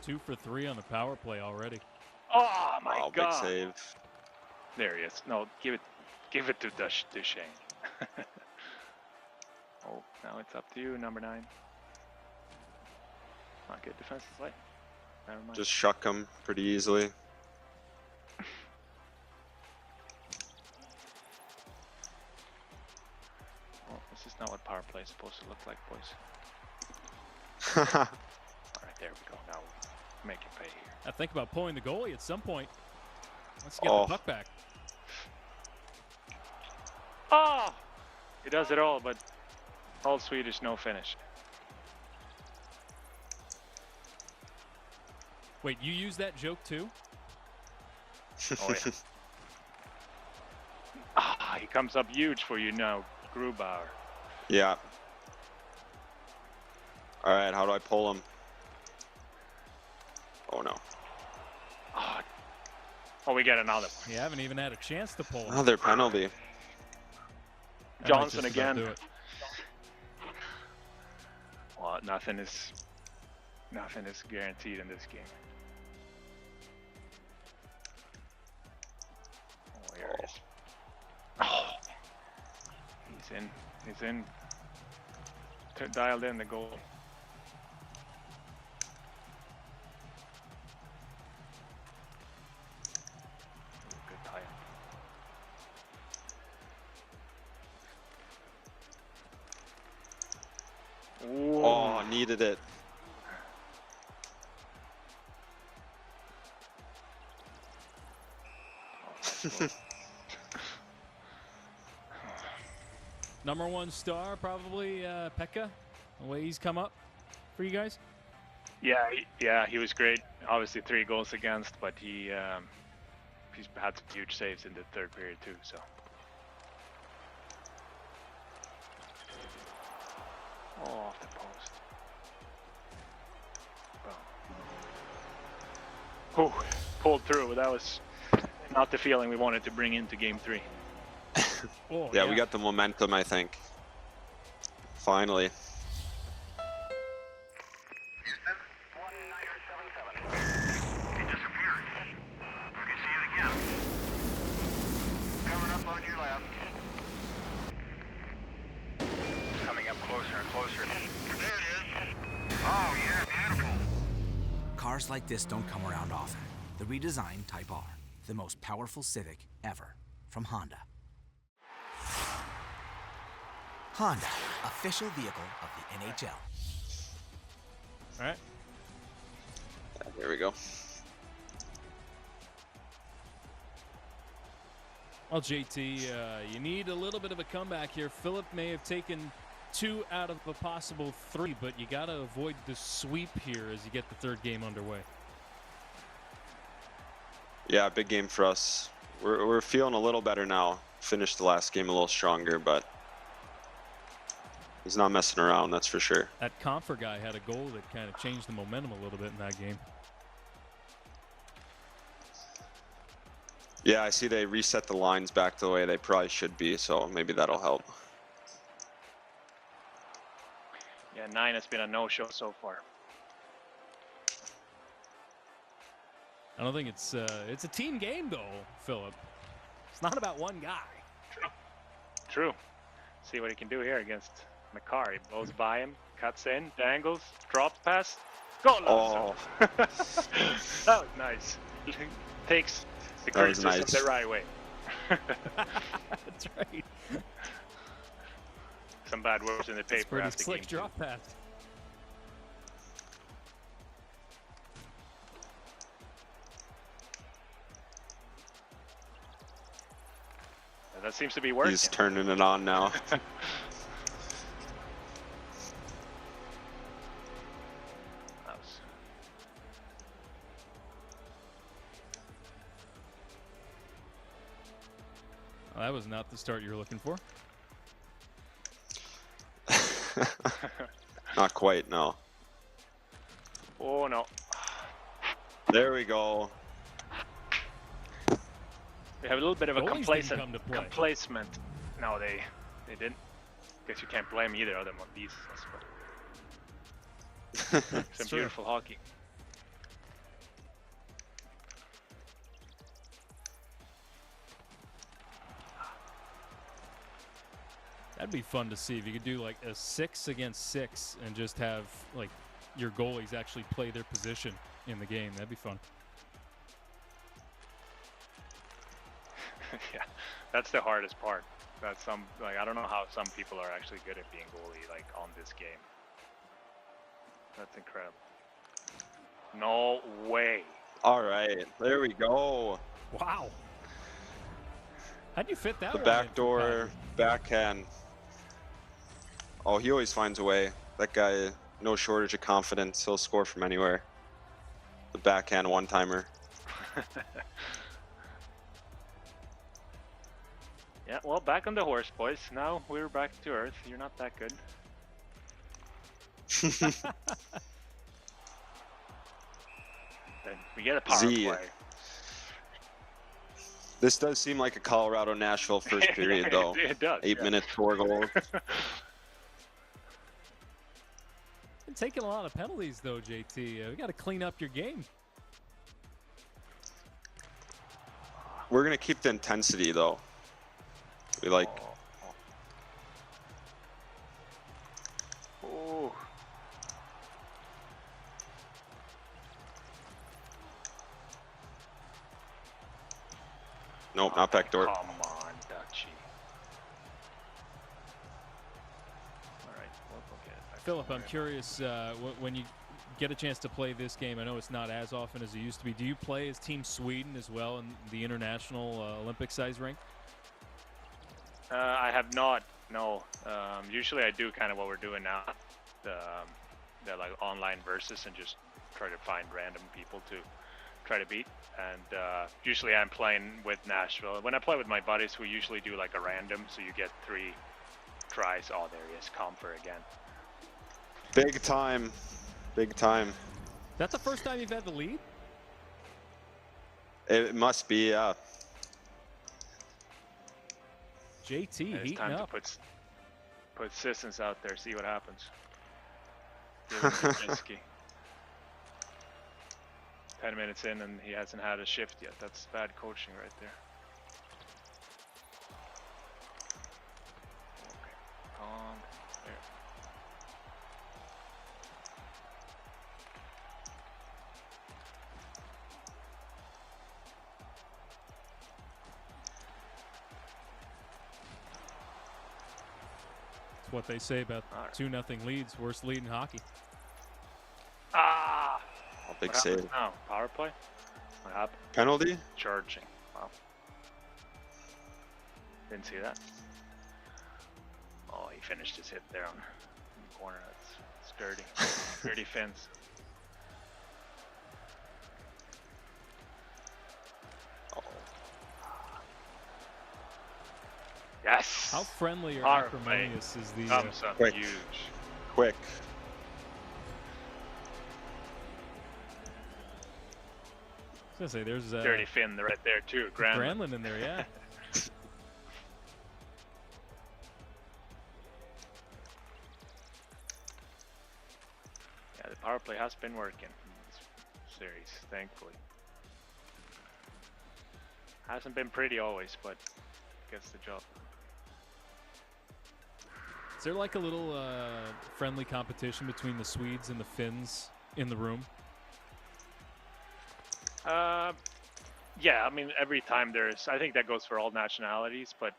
Two for 3 on the power play already. Oh my God! Big save. There he is. No, give it to Duchesne. Oh, now it's up to you, number 9. Not good defensive play. Never mind. Just shuck him pretty easily. Well, this is not what power play is supposed to look like, boys. All right, there we go. Now we make it pay here. I think about pulling the goalie at some point. Let's get the puck back. Oh! He does it all, but all Swedish, no finish. Wait, you use that joke too? Oh yeah. He comes up huge for you now, Grubauer. Yeah. All right, how do I pull him? Oh no. Oh, we get another one. You haven't even had a chance to pull him. Another penalty. Johnson again. Well, nothing is guaranteed in this game. Oh, here it is. Oh, he's in. Dialed in the goal. Good tie. Oh, needed it. Number one star, probably Pekka, the way he's come up for you guys. Yeah, he was great. Obviously 3 goals against, but he's had some huge saves in the third period too. So. Oh, off the post. Boom. Oh, pulled through. That was not the feeling we wanted to bring into Game 3. Oh, yeah, we got the momentum, I think. Finally. Cars like this don't come around often. The redesigned Type R, the most powerful Civic ever, from Honda. Honda, official vehicle of the NHL. All right. Here we go. Well, JT, you need a little bit of a comeback here. Filip may have taken 2 out of a possible 3, but you got to avoid the sweep here as you get the third game underway. Yeah, big game for us. We're feeling a little better now. Finished the last game a little stronger, but he's not messing around, that's for sure. That Compher guy had a goal that kind of changed the momentum a little bit in that game. Yeah, I see they reset the lines back the way they probably should be, so maybe that'll help. Yeah, 9 has been a no-show so far. I don't think it's a team game though, Filip. It's not about one guy. True. See what he can do here against McCarr. He blows by him, cuts in, dangles, drops pass. Goal! Oh. That was nice. Takes the criticism the right way. That's right. Some bad words in the paper. Pretty after slick game drop pass. That seems to be working. He's turning it on now. Well, that was not the start you were looking for. Not quite, no. Oh no. There we go. We have a little bit of a complacent. No, they didn't. Guess you can't blame either of them on these. Some beautiful hockey. That'd be fun to see if you could do like a 6 against 6 and just have like your goalies actually play their position in the game. That'd be fun. Yeah, that's the hardest part. That's I don't know how some people are actually good at being goalie like on this game. That's incredible. No way. All right, there we go. Wow. How'd you fit that? The backdoor backhand. Oh, he always finds a way. That guy, no shortage of confidence. He'll score from anywhere. The backhand one-timer. Yeah, well, back on the horse, boys. Now we're back to earth. You're not that good. Then we get a power play. This does seem like a Colorado Nashville first period, though. It does. 8 minutes, 4 goals. Been taking a lot of penalties, though, JT. We got to clean up your game. We're gonna keep the intensity, though. We like. Oh. Nope, not backdoor. Come on, Dutchy. All right, we'll get it. Filip, I'm curious, when you get a chance to play this game, I know it's not as often as it used to be. Do you play as Team Sweden as well in the international Olympic size rink? I have not. No. Usually I do kind of what we're doing now, the like online versus, and just try to find random people to try to beat. And usually I'm playing with Nashville. When I play with my buddies, we usually do like a random, so you get 3 tries. Oh, there he is, Compher again. Big time. Big time. That's the first time you've had the lead? It must be, yeah. JT And it's heating time up. to put Sissons out there, see what happens. Give him the whiskey. 10 minutes in and he hasn't had a shift yet. That's bad coaching right there. Okay. On there. That's what they say about 2-0 leads. Worst lead in hockey. Ah! A big What save. happens now? Power play? What happened? Penalty? Charging. Wow. Didn't see that. Oh, he finished his hit there on the corner. That's sturdy. Sturdy fence. Oh. Yes! How friendly or Power play. acrimonious is the... Thumbs up. Quick. Huge. Quick. I was gonna say, there's Dirty Finn right there too. Granlund in there, yeah. Yeah, the power play has been working in this series, thankfully. Hasn't been pretty always, but gets the job. Is there like a little friendly competition between the Swedes and the Finns in the room? Yeah, I mean, every time there's, I think that goes for all nationalities, but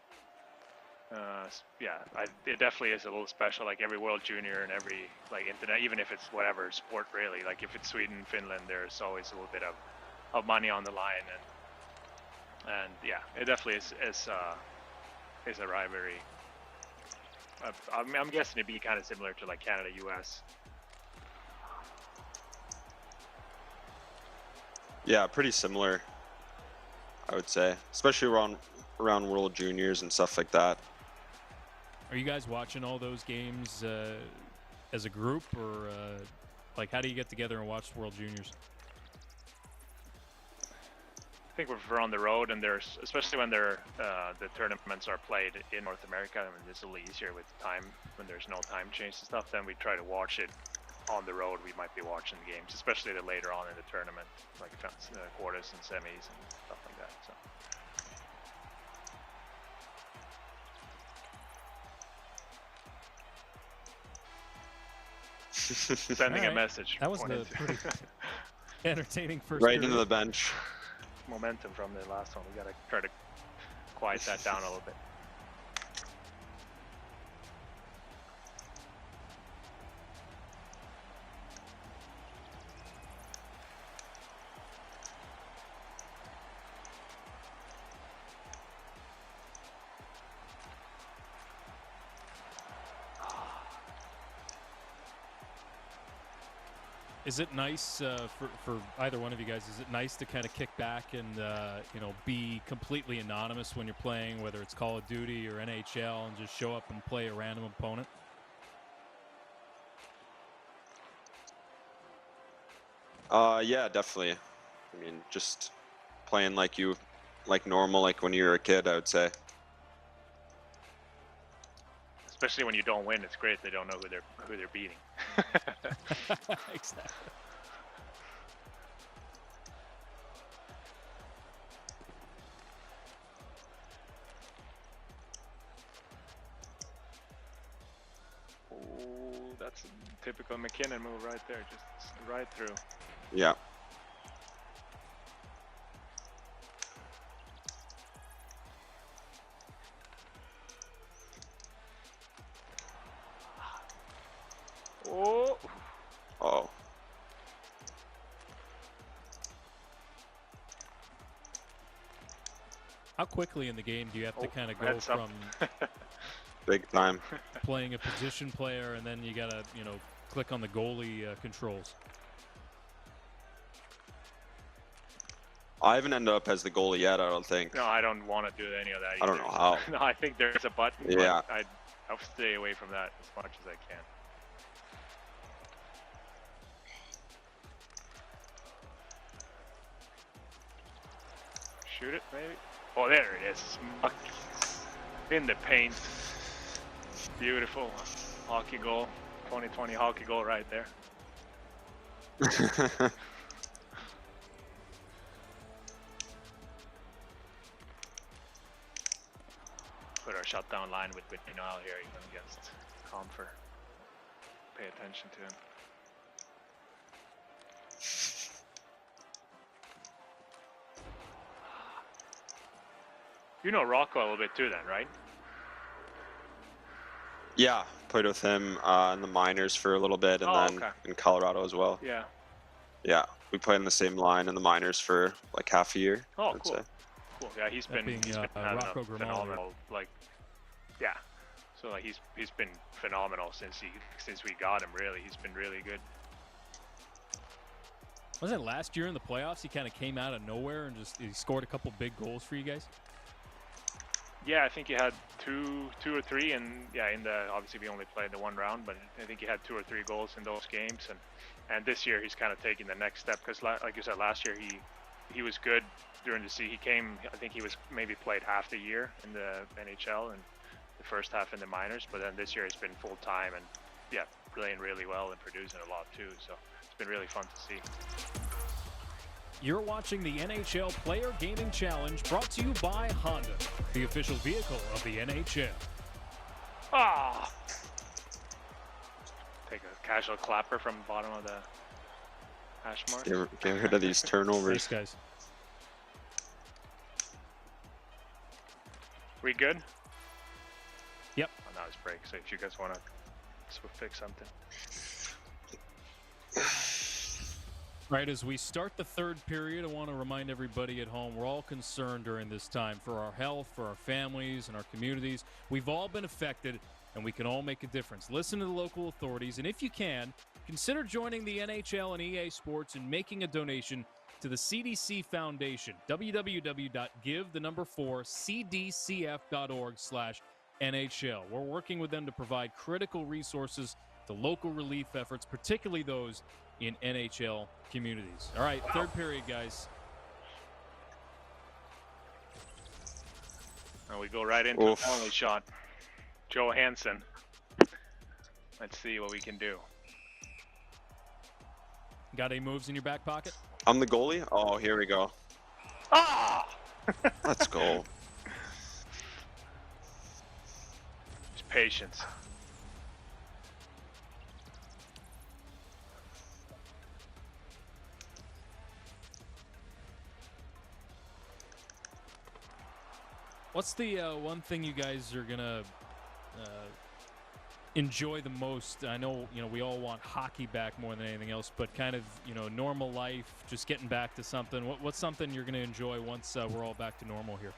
yeah, it definitely is a little special. Like every World Junior and every like internet, even if it's whatever sport really. Like if it's Sweden, Finland, there's always a little bit of money on the line, and yeah, it definitely is a rivalry. I'm guessing it'd be kind of similar to like Canada, US. Yeah, pretty similar, I would say, especially around World Juniors and stuff like that. Are you guys watching all those games as a group, or like how do you get together and watch World Juniors? I think if we're on the road and there's, especially when the tournaments are played in North America, I mean, it's a little easier with time when there's no time change and stuff. Then we try to watch it on the road. We might be watching the games, especially the later on in the tournament, like quarters and semis and stuff like that. So. Sending a message. That was a pretty entertaining first. Right period. into the bench. Momentum from the last one. We gotta try to quiet that down a little bit. Is it nice for either one of you guys? Is it nice to kind of kick back and be completely anonymous when you're playing, whether it's Call of Duty or NHL, and just show up and play a random opponent? Yeah, definitely. I mean, just playing like normal, like when you were a kid, I would say. Especially when you don't win, it's great they don't know who they're beating. Exactly. Oh, that's a typical McKinnon move right there, just right through. Yeah. Oh. Oh. How quickly in the game do you have to kind of go from Big time. playing a position player and then you got to, click on the goalie controls? I haven't ended up as the goalie yet, I don't think. No, I don't want to do any of that either. I don't know how. No, I think there's a button, Yeah. but I'll stay away from that as much as I can. Shoot it, maybe? Oh, there it is. Smuck. In the paint. Beautiful hockey goal. 2020 hockey goal right there. Put our shutdown line with Niall here, even against Compher. Pay attention to him. You know Rocco a little bit too then, right? Yeah, played with him in the minors for a little bit, and then in Colorado as well. Yeah. Yeah, we played in the same line in the minors for like half a year. Oh, I'd cool. say. Cool. Yeah, he's been having Rocco a phenomenal, yeah. So like he's been phenomenal since we got him. Really, he's been really good. Wasn't it last year in the playoffs he kind of came out of nowhere and he scored a couple big goals for you guys? Yeah, I think he had two or three, and yeah, obviously we only played the one round, but I think he had 2 or 3 goals in those games, and this year he's kind of taking the next step because, like you said, last year he was good during the season. He came, I think he was maybe played half the year in the NHL and the first half in the minors, but then this year he's been full time and yeah, playing really well and producing a lot too. So it's been really fun to see. You're watching the NHL Player Gaming Challenge, brought to you by Honda, the official vehicle of the NHL. Ah! Take a casual clapper from the bottom of the hash mark. Get rid of these turnovers. Thanks, guys. We good? Yep. Oh, now it's break, so if you guys want to fix something. All right, as we start the third period, I want to remind everybody at home, we're all concerned during this time for our health, for our families, and our communities. We've all been affected, and we can all make a difference. Listen to the local authorities, and if you can, consider joining the NHL and EA Sports and making a donation to the CDC Foundation, www.givethenumber4cdcf.org/NHL. We're working with them to provide critical resources to local relief efforts, particularly those in NHL communities. All right, third period, guys. And we go right into the penalty shot. Joe Hansen. Let's see what we can do. Got any moves in your back pocket? I'm the goalie? Oh, here we go. Ah! Let's go. Just patience. What's the one thing you guys are gonna enjoy the most? I know we all want hockey back more than anything else, but kind of normal life, just getting back to something. What's something you're gonna enjoy once we're all back to normal here?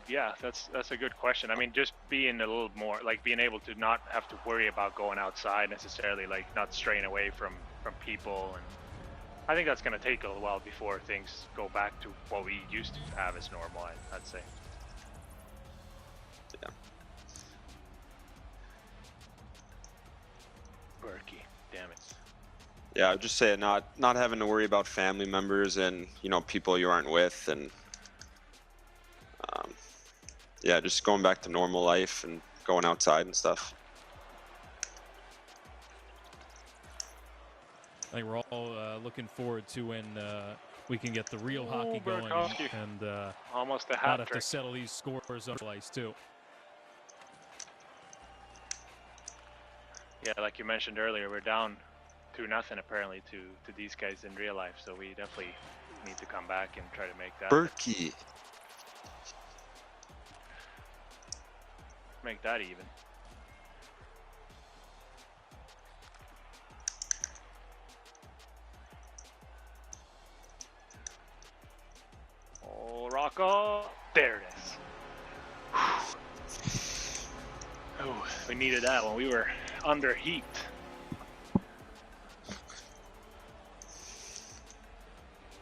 Yeah, that's a good question. I mean, just being a little more like being able to not have to worry about going outside necessarily, like not straying away from people, and I think that's going to take a little while before things go back to what we used to have as normal, I'd say. Yeah. Berkey, damn it. Yeah, I'd just say not having to worry about family members and people you aren't with, and yeah, just going back to normal life and going outside and stuff. I think we're all looking forward to when we can get the real hockey going and almost a not hat have trick. to settle these scores on ice too. Yeah, like you mentioned earlier, we're down 2-0 apparently to these guys in real life, so we definitely need to come back and try to make that. Berkey. Make that even. puck. Oh, there it is. Oh, we needed that when we were under heat.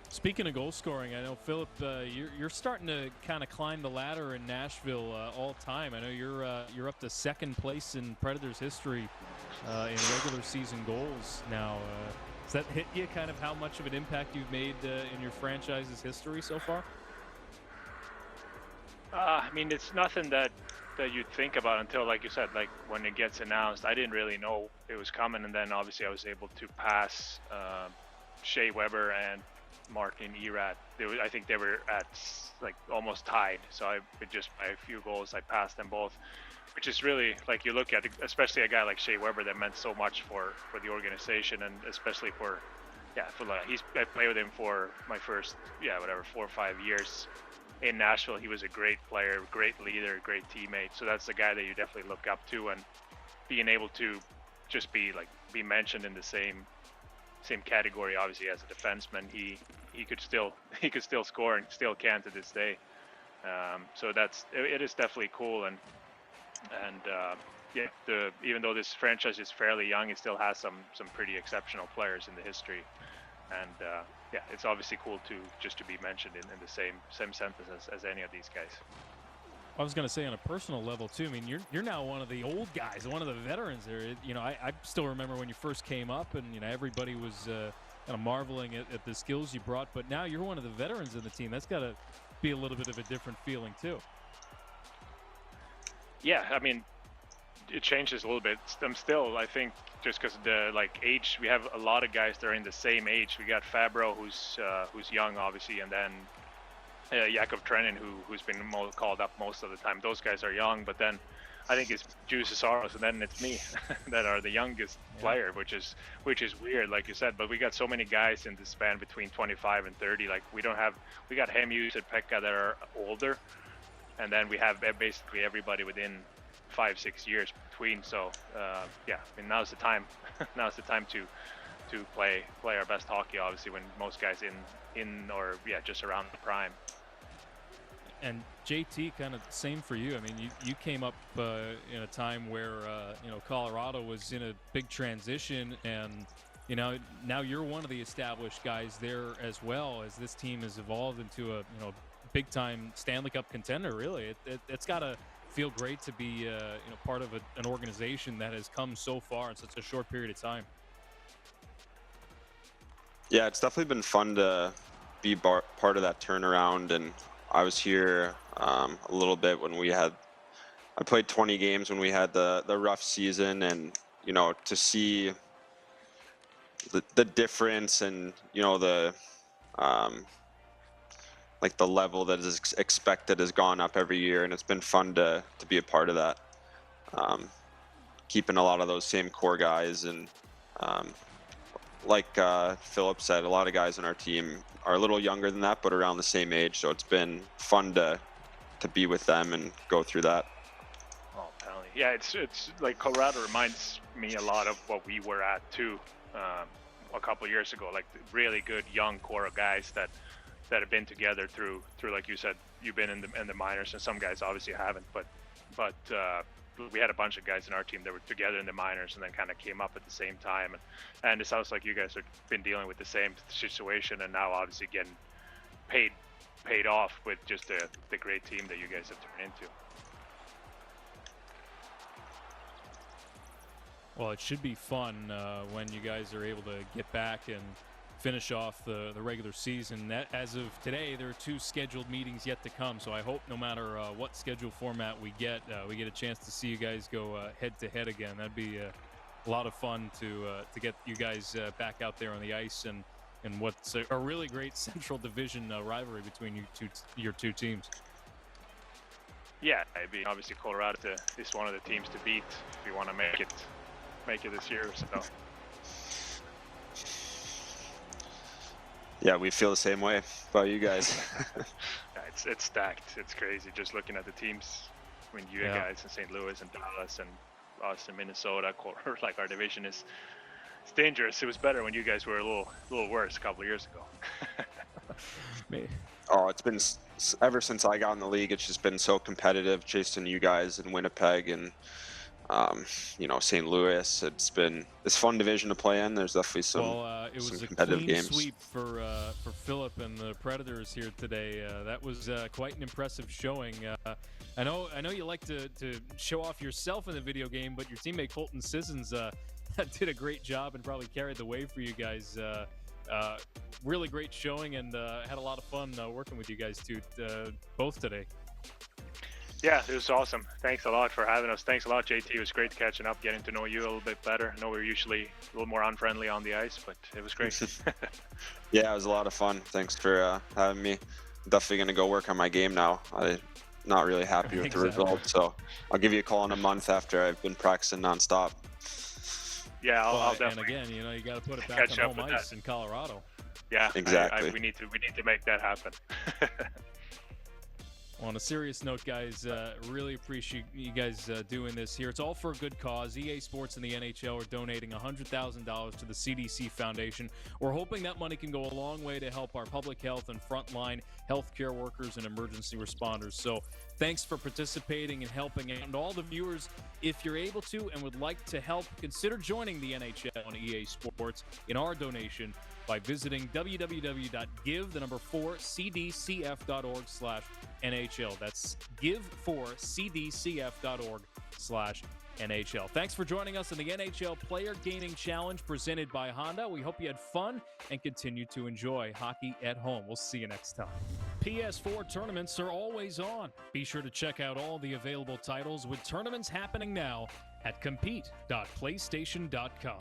Speaking of goal scoring, I know, Philip, you're starting to kind of climb the ladder in Nashville all time. I know you're up to second place in Predators history in regular season goals now. Does that hit you, kind of how much of an impact you've made in your franchise's history so far? I mean, it's nothing that you'd think about until, like you said, like when it gets announced. I didn't really know it was coming, and then obviously I was able to pass Shea Weber and Martin Erat. I think they were at like almost tied, so just by a few goals I passed them both, which is really, like, you look at, especially a guy like Shea Weber that meant so much for the organization, and especially for I played with him for my first 4 or 5 years in Nashville. He was a great player, great leader, great teammate. So that's the guy that you definitely look up to, and being able to just be mentioned in the same category, obviously, as a defenseman, he could still score and still can to this day. So it is definitely cool, and even though this franchise is fairly young, it still has some pretty exceptional players in the history, and it's obviously cool to be mentioned in the same sentence as any of these guys. I was going to say, on a personal level too. I mean, you're now one of the old guys, one of the veterans there. I still remember when you first came up, and everybody was kind of marveling at the skills you brought. But now you're one of the veterans of the team. That's got to be a little bit of a different feeling too. Yeah, I mean, it changes a little bit. I'm still, I think, just because the age, we have a lot of guys that are in the same age. We got Fabro, who's young, obviously, and then Jakub Trenin, who's been called up most of the time. Those guys are young, but then I think it's Juice Saros, and then it's me that are the youngest player, which is weird, like you said. But we got so many guys in the span between 25 and 30. Like, we got Hemius and Pekka that are older, and then we have basically everybody within 5-6 years between. So I mean, now's the time. Now's the time to play our best hockey, obviously, when most guys in or just around the prime. And JT, kind of same for you. I mean, you came up in a time where Colorado was in a big transition, and now you're one of the established guys there as well, as this team has evolved into a big time Stanley Cup contender. Really, it's got to feel great to be part of an organization that has come so far in such a short period of time. Yeah, it's definitely been fun to be part of that turnaround, and I was here a little bit when I played 20 games when we had the rough season, and to see the difference, and the the level that is expected has gone up every year, and it's been fun to be a part of that. Keeping a lot of those same core guys, and like Philip said, a lot of guys on our team are a little younger than that, but around the same age. So it's been fun to be with them and go through that. Oh, apparently. Yeah, it's like Colorado reminds me a lot of what we were at too a couple of years ago. Like, really good young core of guys that have been together through like you said, you've been in the minors, and some guys obviously haven't, but we had a bunch of guys in our team that were together in the minors and then kind of came up at the same time, and it sounds like you guys have been dealing with the same situation, and now obviously getting paid off with just the great team that you guys have turned into. Well, it should be fun when you guys are able to get back and finish off the regular season. As of today, there are 2 scheduled meetings yet to come, so I hope no matter what schedule format we get a chance to see you guys go head-to-head again. That'd be a lot of fun to get you guys back out there on the ice, and what's a really great Central Division rivalry between your two teams. Yeah, I mean, obviously Colorado is one of the teams to beat if you want to make it this year. So. Yeah, we feel the same way about you guys. Yeah, it's stacked. It's crazy just looking at the teams. I mean, you guys in St. Louis and Dallas and us in Minnesota. Like, our division it's dangerous. It was better when you guys were a little worse a couple of years ago. Oh, it's been ever since I got in the league. It's just been so competitive, chasing you guys in Winnipeg and St. Louis. It's fun division to play in. There's definitely some it was some a competitive clean games. sweep for Filip and the Predators here today. That was quite an impressive showing. I know you like to show off yourself in the video game, but your teammate Colton Sissons did a great job and probably carried the way for you guys. Really great showing, and had a lot of fun working with you guys both today. Yeah, it was awesome. Thanks a lot for having us. Thanks a lot, JT. It was great catching up, getting to know you a little bit better. I know we're usually a little more unfriendly on the ice, but it was great. Yeah, it was a lot of fun. Thanks for having me. Definitely going to go work on my game now. I'm not really happy with the result, so I'll give you a call in a month after I've been practicing nonstop. Yeah, I'll definitely. And again, you got to put it back on home ice in Colorado. Yeah, exactly. We need to make that happen. On a serious note, guys, really appreciate you guys doing this here. It's all for a good cause. EA Sports and the NHL are donating $100,000 to the CDC Foundation. We're hoping that money can go a long way to help our public health and frontline healthcare workers and emergency responders. So thanks for participating and helping out. And all the viewers, if you're able to and would like to help, consider joining the NHL on EA Sports in our donation by visiting www.give4cdcf.org/NHL. That's give4cdcf.org/NHL. Thanks for joining us in the NHL Player Gaming Challenge presented by Honda. We hope you had fun and continue to enjoy hockey at home. We'll see you next time. PS4 tournaments are always on. Be sure to check out all the available titles with tournaments happening now at compete.playstation.com.